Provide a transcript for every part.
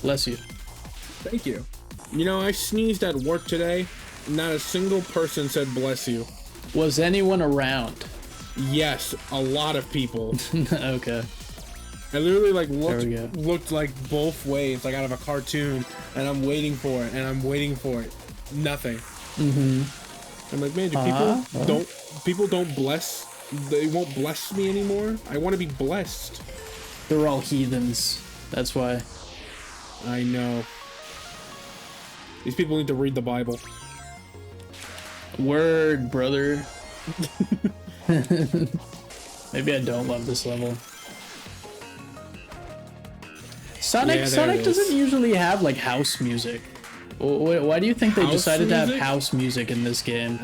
Bless you. Thank you. You know, I sneezed at work today. Not a single person said bless you. Was anyone around? Yes, a lot of people. Okay. I literally like looked like both ways, like out of a cartoon, and I'm waiting for it, and I'm waiting for it. Nothing. I'm like, man, people don't bless. They won't bless me anymore. I want to be blessed. They're all heathens. That's why. I know. These people need to read the Bible. Word, brother. Maybe I don't love this level. Sonic doesn't usually have like house music. Why do you think they decided to have house music in this game?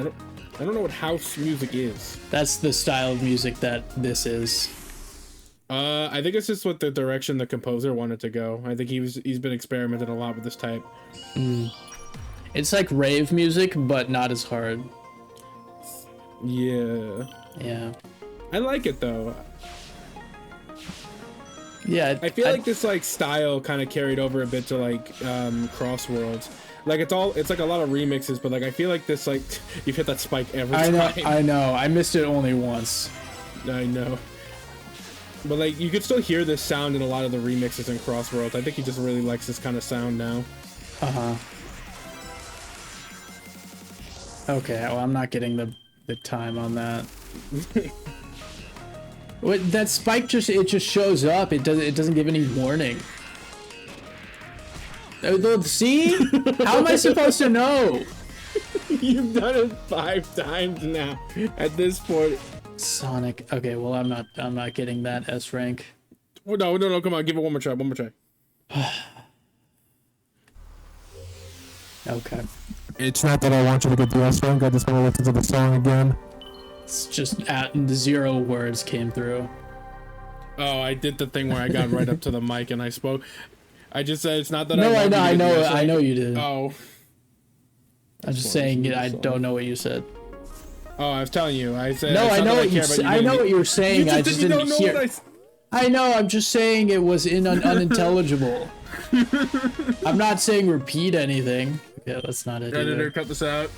I don't know what house music is. That's the style of music that this is. I think it's just what the direction the composer wanted to go. I think he's been experimenting a lot with this type. It's like rave music, but not as hard. Yeah. Yeah. I like it though. Yeah. I feel like this like style kind of carried over a bit to like Crossworlds. Like it's like a lot of remixes, but like I feel like this like you've hit that spike every time. I know. I missed it only once. I know. But like you could still hear this sound in a lot of the remixes in Crossworlds. I think he just really likes this kind of sound now. Okay, well I'm not getting the time on that. That spike just shows up. It doesn't give any warning. See? How am I supposed to know? You've done it 5 times now at this point. Sonic. Okay, well I'm not getting that S rank. Oh, no, come on, give it one more try. Okay. It's not that I want you to get the S rank, I just want to listen to the song again. It's just at 0 words came through. Oh, I did the thing where I got right up to the mic and I spoke. I just said it's not that I know you did. Oh. I'm just saying I don't know what you said. Oh, I was telling you. I said no, I know what you said. I know what you were saying. I just didn't hear. I know. I'm just saying it was unintelligible. I'm not saying repeat anything. Yeah, that's not it. Editor, cut this out.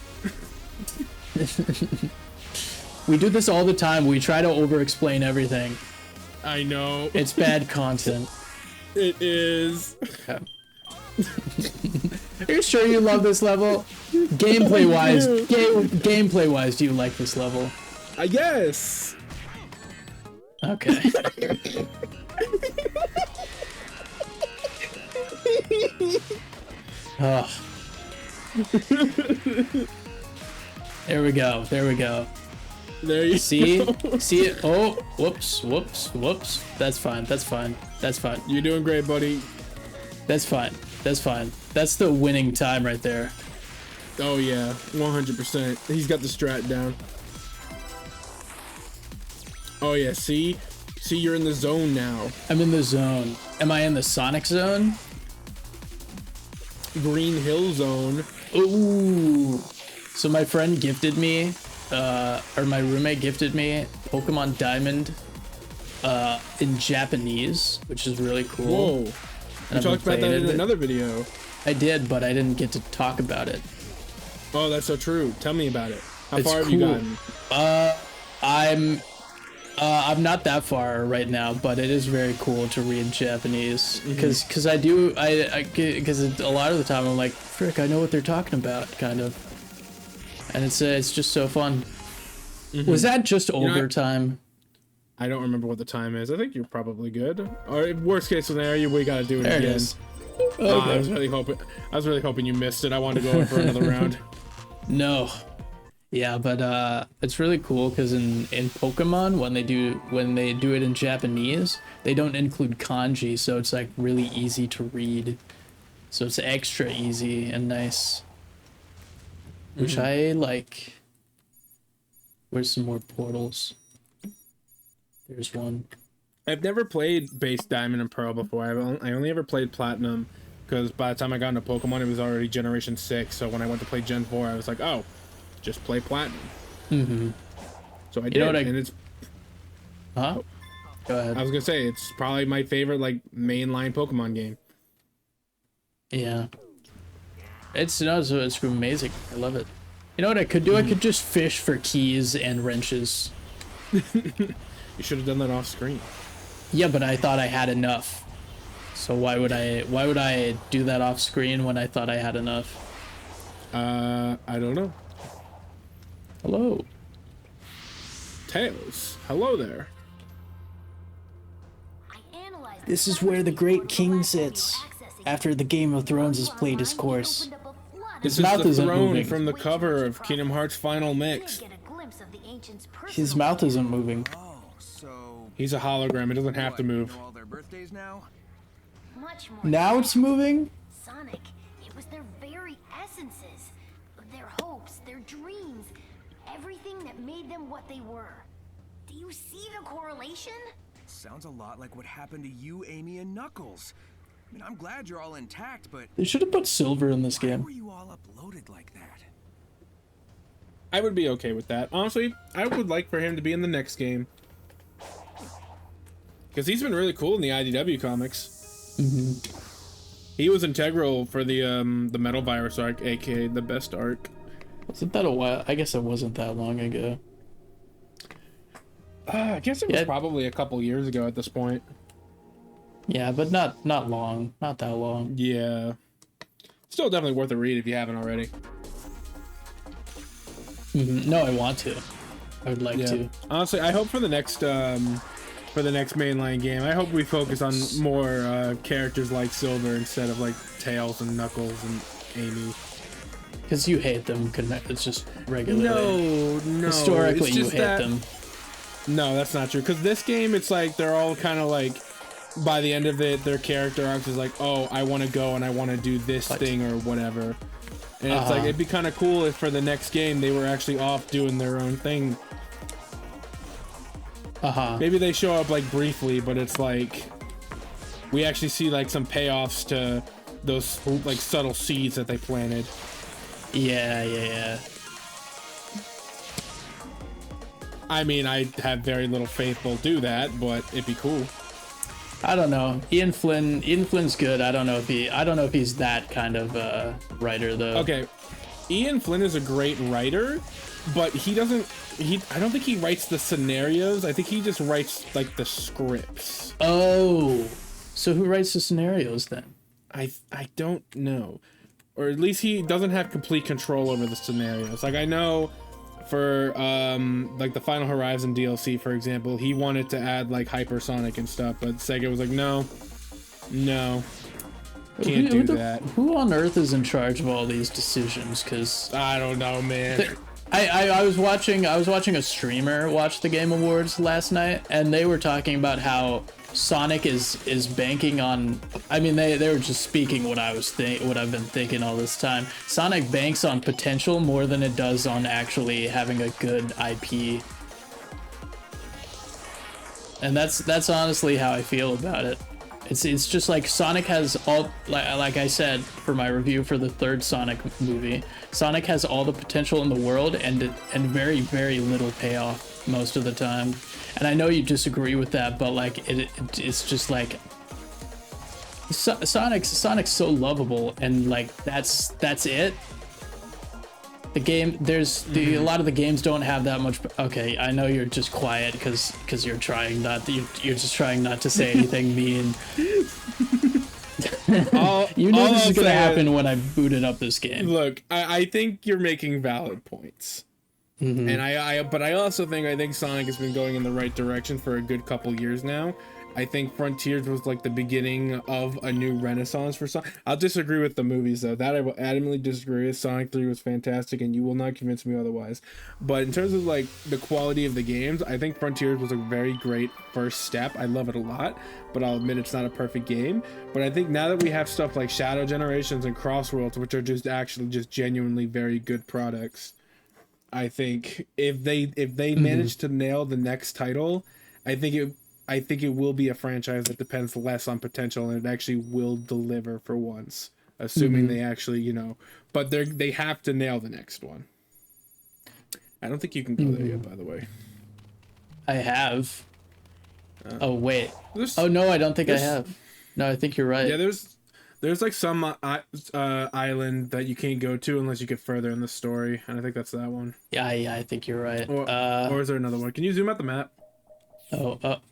We do this all the time. We try to over-explain everything. I know. It's bad content. It is. Okay. Are you sure you love this level? Gameplay-wise, gameplay-wise, do you like this level? Yes. Okay. Oh. There we go. There you see it. Oh, whoops. That's fine. You're doing great, buddy. That's fine. That's the winning time right there. Oh yeah, 100%. He's got the strat down. Oh yeah, see, you're in the zone now. I'm in the zone. Am I in the Sonic zone? Green Hill zone. Ooh. So my friend gifted me, or my roommate gifted me Pokemon Diamond in Japanese, which is really cool. Whoa. You talked about that in another video. I did, but I didn't get to talk about it. Oh, that's so true. Tell me about it. How far have cool. you gotten? I'm not that far right now, but it is very cool to read Japanese because because a lot of the time I'm like, frick, I know what they're talking about, kind of, and it's just so fun. Was that just overtime? I don't remember what the time is. I think you're probably good. Or worst case scenario, we gotta do it again. It is. Okay. I was really hoping you missed it. I wanted to go in for another round. No. Yeah, but it's really cool because in Pokemon when they do it in Japanese, they don't include kanji, so it's like really easy to read. So it's extra easy and nice. Which I like. Where's some more portals? There's one. I've never played base Diamond and Pearl before. I only ever played Platinum because by the time I got into Pokemon, it was already Generation 6. So when I went to play Gen 4, I was like, oh, just play Platinum. So I did, and it's... Huh? Go ahead. I was gonna say it's probably my favorite like mainline Pokemon game. Yeah. It's amazing. I love it. You know what I could do? I could just fish for keys and wrenches. You should have done that off screen. Yeah, but I thought I had enough. So why would I do that off screen when I thought I had enough? I don't know. Hello. Tails. Hello there. This is where the great king sits after the Game of Thrones has played its course. His mouth isn't moving. From the cover of Kingdom Hearts Final Mix. His mouth isn't moving. He's a hologram. It doesn't have to move. Now it's moving? Sonic, it was their very essences, their hopes, their dreams, everything that made them what they were. Do you see the correlation? Sounds a lot like what happened to you, Amy, and Knuckles. I mean, I'm glad you're all intact, but They should have put Silver in this why game. were you all uploaded like that? I would be okay with that. Honestly, I would like for him to be in the next game. Because he's been really cool in the IDW comics. He was integral for the Metal Virus arc, aka the best arc. Wasn't that a while? I guess it wasn't that long ago. I guess it was probably a couple years ago at this point. Yeah, but not long. Not that long. Yeah. Still definitely worth a read if you haven't already. No, I want to. I would like to. Honestly, I hope for the next mainline game, I hope we focus on more characters like Silver instead of like Tails and Knuckles and Amy. Because you hate them. It's just regularly. No. Historically, you hate them. No, that's not true. Because this game, it's like they're all kind of like, by the end of it, their character arc is like, oh, I want to go and I want to do this thing or whatever. And it's like, it'd be kind of cool if for the next game they were actually off doing their own thing. Maybe they show up like briefly, but it's like we actually see like some payoffs to those like subtle seeds that they planted. Yeah. I mean, I have very little faith they'll do that, but it'd be cool. I don't know. Ian Flynn's good. I don't know if he's that kind of writer though. Okay. Ian Flynn is a great writer, but I don't think he writes the scenarios. I think he just writes like the scripts. Oh. So who writes the scenarios then? I don't know. Or at least he doesn't have complete control over the scenarios. Like I know for like the Final Horizon DLC, for example, he wanted to add like hypersonic and stuff, but Sega was like, no, can't do that. Who on earth is in charge of all these decisions? Because I don't know, man. I was watching a streamer watch the Game Awards last night, and they were talking about how Sonic is banking on. I mean, they were just speaking what I've been thinking all this time. Sonic banks on potential more than it does on actually having a good IP, and that's honestly how I feel about it. It's just like Sonic has all, like I said for my review for the third Sonic movie, Sonic has all the potential in the world and very, very little payoff most of the time. And I know you disagree with that, but like it's just like Sonic's so lovable, and like that's it. The game, a lot of the games don't have that much. Okay, I know you're just quiet because you're trying not. You're just trying not to say anything mean. You know this is gonna happen when I booted up this game. Look, I think you're making valid points, and I also think Sonic has been going in the right direction for a good couple years now. I think Frontiers was like the beginning of a new renaissance for Sonic. I'll disagree with the movies though. That I will adamantly disagree with. Sonic 3 was fantastic and you will not convince me otherwise. But in terms of like the quality of the games, I think Frontiers was a very great first step. I love it a lot, but I'll admit it's not a perfect game. But I think now that we have stuff like Shadow Generations and Crossworlds, which are just genuinely very good products, I think if they manage to nail the next title, I think it will be a franchise that depends less on potential and it actually will deliver for once, assuming they actually, but they have to nail the next one. I don't think you can go there yet, by the way. I have. Oh wait. Oh no, I don't think I have. No, I think you're right. Yeah, there's like some island that you can't go to unless you get further in the story, and I think that's that one. Yeah, I think you're right. Or is there another one? Can you zoom out the map?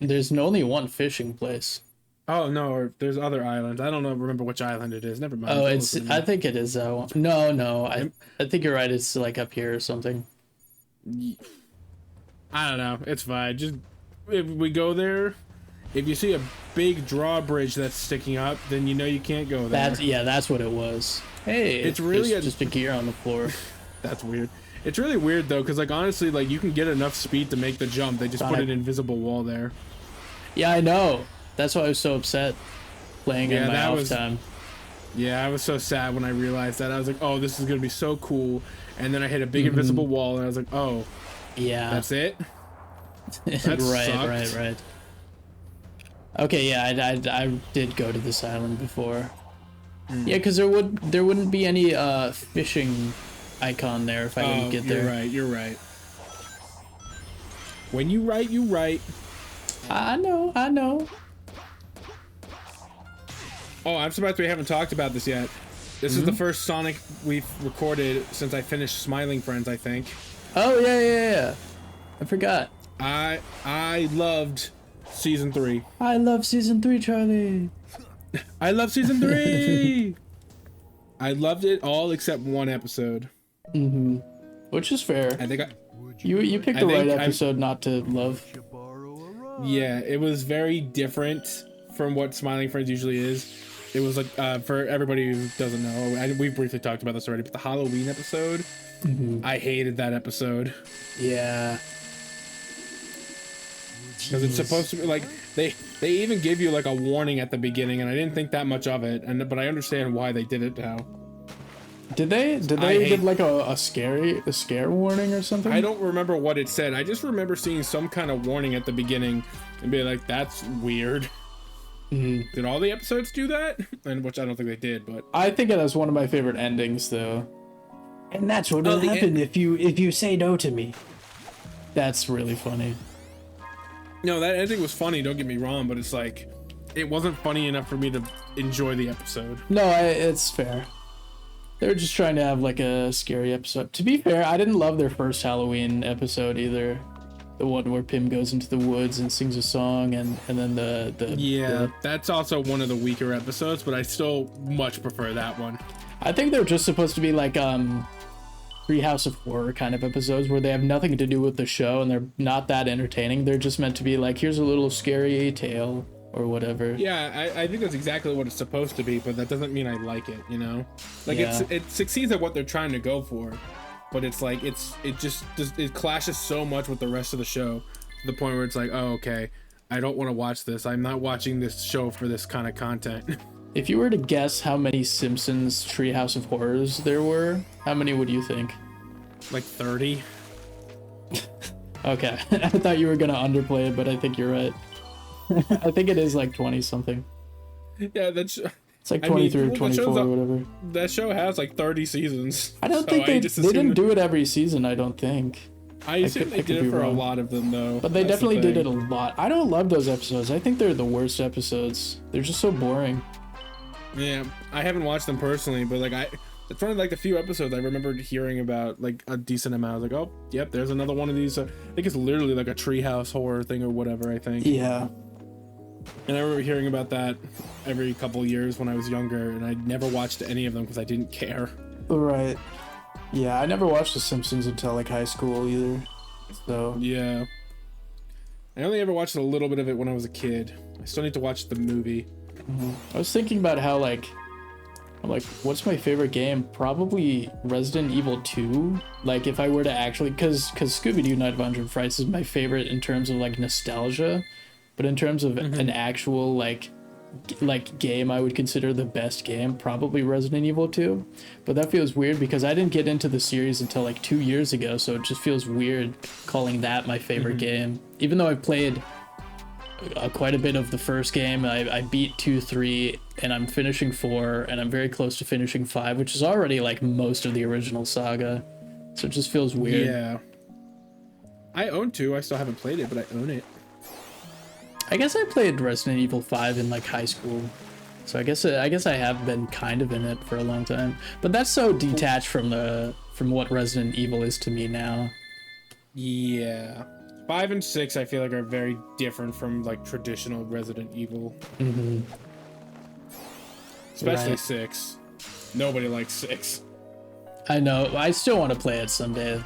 There's only one fishing place. Oh no, or there's other islands. I don't know. Remember which island it is. Never mind. Oh, I think it is that one. No. I think you're right. It's like up here or something. I don't know. It's fine. Just if we go there, if you see a big drawbridge that's sticking up, then you know you can't go there. That's what it was. Hey, it's really just a gear on the floor. That's weird. It's really weird though, because like honestly, like you can get enough speed to make the jump. They just put an invisible wall there. Yeah, I know. That's why I was so upset playing in my off time. Yeah, I was so sad when I realized that. I was like, oh, this is gonna be so cool. And then I hit a big invisible wall, and I was like, oh, yeah, that's it. Right. Okay, yeah, I did go to this island before. Yeah, because there wouldn't be any fishing icon there if I didn't get there. You're right. When you write, you write. I know. Oh, I'm surprised we haven't talked about this yet. This is the first Sonic we've recorded since I finished Smiling Friends, I think. Oh yeah. I forgot. I loved season 3. I love season 3, Charlie. I love season 3. I loved it all except one episode. Which is fair. I think you picked the right episode not to love. Yeah, it was very different from what Smiling Friends usually is. It was like, for everybody who doesn't know, we briefly talked about this already, but the Halloween episode, I hated that episode. Yeah. Because it's supposed to be like, they even give you like a warning at the beginning, and I didn't think that much of it, but I understand why they did it now. Did they give like a scare warning or something? I don't remember what it said. I just remember seeing some kind of warning at the beginning and be like, that's weird. Did all the episodes do that? And which I don't think they did, but I think it was one of my favorite endings though. And that's what will happen if you say no to me. That's really funny. No, that ending was funny, don't get me wrong, but it's like it wasn't funny enough for me to enjoy the episode. No, it's fair. They were just trying to have like a scary episode. To be fair, I didn't love their first Halloween episode either. The one where Pim goes into the woods and sings a song, and then that's also one of the weaker episodes, but I still much prefer that one. I think they're just supposed to be like Treehouse of Horror kind of episodes where they have nothing to do with the show and they're not that entertaining. They're just meant to be like, here's a little scary tale or whatever. Yeah, I think that's exactly what it's supposed to be, but that doesn't mean I like it, you know? Like it succeeds at what they're trying to go for. But it's like it clashes so much with the rest of the show to the point where it's like, oh, okay, I don't want to watch this. I'm not watching this show for this kind of content. If you were to guess how many Simpsons Treehouse of Horrors there were, how many would you think? Like 30. Okay, I thought you were gonna underplay it, but I think you're right. I think it is like 20 something. Yeah, it's like 23 or 24 or whatever. That show has like 30 seasons. I don't think they didn't do it every season, I don't think. I assume they did it for a lot of them though. But they definitely did it a lot. I don't love those episodes. I think they're the worst episodes. They're just so boring. Yeah, I haven't watched them personally, but like it's one of like the few episodes I remember hearing about like a decent amount. I was like, oh, yep, there's another one of these. I think it's literally like a treehouse horror thing or whatever, I think. Yeah. And I remember hearing about that every couple years when I was younger, and I never watched any of them because I didn't care. Right. Yeah, I never watched The Simpsons until like high school either. So yeah. I only ever watched a little bit of it when I was a kid. I still need to watch the movie. I was thinking about how like what's my favorite game? Probably Resident Evil 2. Like if I were to actually, because Scooby-Doo Night of 100 Frights is my favorite in terms of like nostalgia, but in terms of an actual like game I would consider the best game, probably Resident Evil 2. But that feels weird because I didn't get into the series until like 2 years ago, so it just feels weird calling that my favorite game. Even though I've played quite a bit of the first game. I beat 2, 3, and I'm finishing 4, and I'm very close to finishing 5, which is already like most of the original saga. So it just feels weird. Yeah. I own 2. I still haven't played it, but I own it. I guess I played Resident Evil 5 in like high school. So I guess I have been kind of in it for a long time. But that's so detached from what Resident Evil is to me now. Yeah. 5 and 6 I feel like are very different from like traditional Resident Evil. Mm-hmm. Especially Right. 6. Nobody likes 6. I know. I still want to play it someday.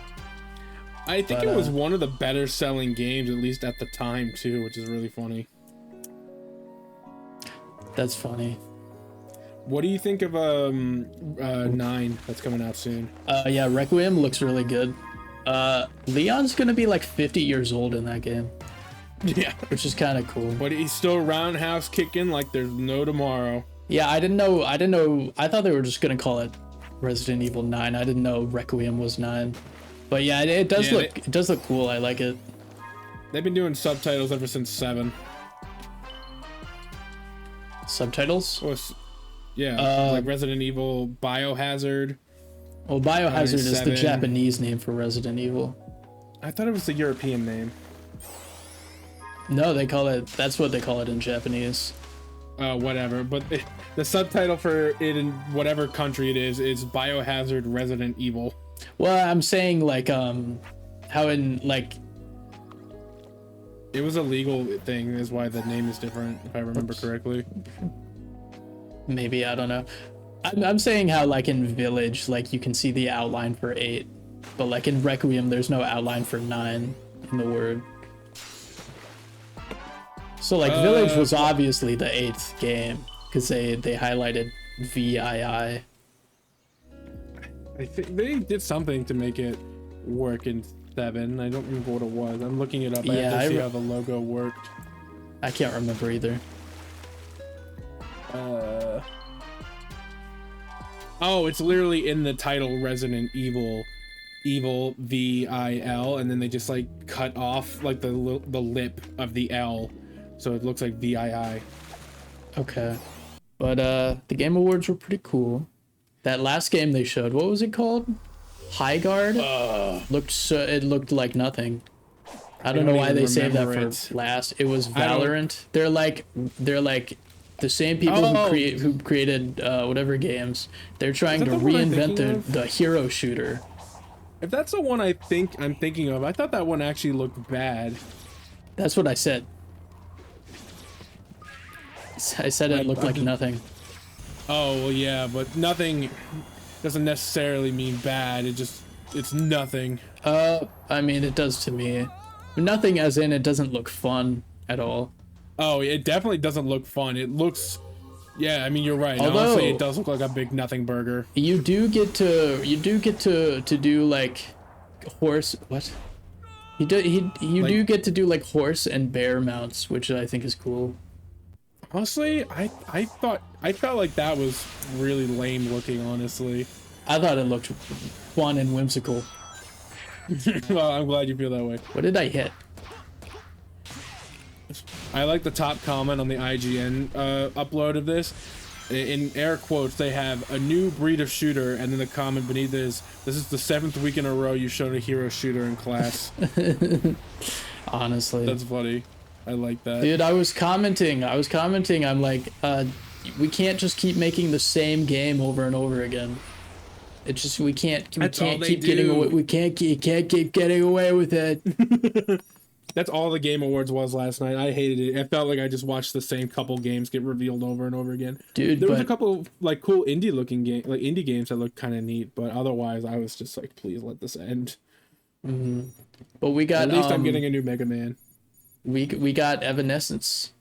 I think it was one of the better selling games, at least at the time too, which is really funny. That's funny. What do you think of 9 that's coming out soon? Yeah, Requiem looks really good. Leon's gonna be like 50 years old in that game. Yeah. Which is kind of cool. But he's still roundhouse kicking like there's no tomorrow. Yeah, I didn't know. I thought they were just gonna call it Resident Evil 9. I didn't know Requiem was 9. But yeah, it does look cool. I like it. They've been doing subtitles ever since 7. Subtitles? Yeah, like Resident Evil, Biohazard. Well, Biohazard is the 7. Japanese name for Resident Evil. I thought it was the European name. No, that's what they call it in Japanese. Whatever, but the subtitle for it in whatever country it is Biohazard Resident Evil. Well, I'm saying like how in like it was a legal thing is why the name is different, if I remember correctly. Maybe, I don't know. I'm saying how like in Village, like you can see the outline for 8, but like in Requiem there's no outline for 9 in the word. So like Village was obviously the 8th game because they highlighted VII. I think they did something to make it work in 7. I don't remember what it was. I'm looking it up. I have to see how the logo worked. I can't remember either. Oh, it's literally in the title Resident Evil VIL, and then they just like cut off like the lip of the L, so it looks like VII. Okay, but the Game Awards were pretty cool. That last game they showed, what was it called? High Guard. It looked like nothing. I don't know why they saved that for last. It was Valorant. They're like the same people who created whatever games. They're trying to reinvent the hero shooter. If that's the one I'm thinking of, I thought that one actually looked bad. That's what I said. I said it looked like nothing. Oh, well, yeah, but nothing doesn't necessarily mean bad. It's nothing. I mean, it does to me. Nothing as in it doesn't look fun at all. Oh, it definitely doesn't look fun. It looks, yeah, I mean, you're right. Although, honestly, it does look like a big nothing burger. You do get to do like horse, what? You do get to do like horse and bear mounts, which I think is cool. Honestly, I felt like that was really lame looking, honestly. I thought it looked fun and whimsical. Well, I'm glad you feel that way. What did I hit? I like the top comment on the IGN upload of this. In air quotes, they have a new breed of shooter, and then the comment beneath is, "This is the 7th week in a row you showed a hero shooter in class." Honestly, that's funny. I like that. Dude, I was commenting. I'm like, we can't just keep making the same game over and over again. It's just we can't keep getting away. We can't keep getting away with it. That's all the Game Awards was last night. I hated it. It felt like I just watched the same couple games get revealed over and over again. Dude, there was a couple like cool indie games that looked kind of neat, but otherwise I was just like, please let this end. Mm-hmm. But we got at least I'm getting a new Mega Man. We got Evanescence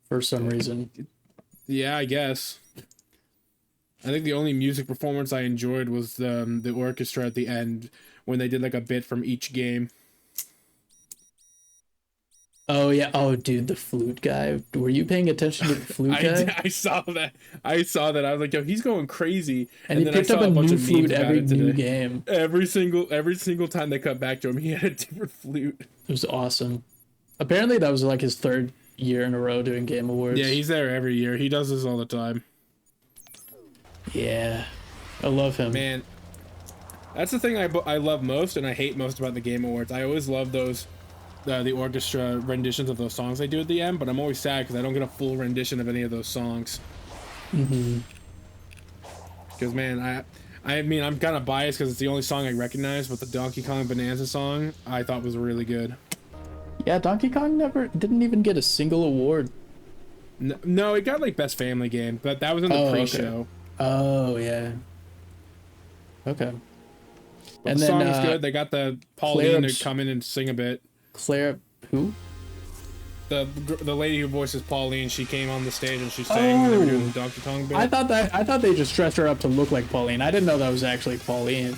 for some reason. Yeah, I guess. I think the only music performance I enjoyed was the orchestra at the end when they did like a bit from each game. Oh yeah. Oh dude, the flute guy. Were you paying attention to the flute guy? I saw that. I was like, yo, he's going crazy. And he picked up a new flute every new game. Every single time they cut back to him, he had a different flute. It was awesome. Apparently that was like his 3rd year in a row doing Game Awards. Yeah, he's there every year. He does this all the time. Yeah. I love him. Man, that's the thing I love most and I hate most about the Game Awards. I always love those the orchestra renditions of those songs they do at the end, but I'm always sad because I don't get a full rendition of any of those songs. Because man, I mean, I'm kind of biased because it's the only song I recognize, but the Donkey Kong Bonanza song I thought was really good. Yeah, Donkey Kong didn't even get a single award. No, it got like best family game, but that was in the pre-show. Okay. Oh yeah. Okay. But and the then song is good. They got the Pauline to come in and sing a bit. Claire, who? The lady who voices Pauline, she came on the stage and she sang when they were doing the Donkey Kong bit. I thought they just dressed her up to look like Pauline. I didn't know that was actually Pauline.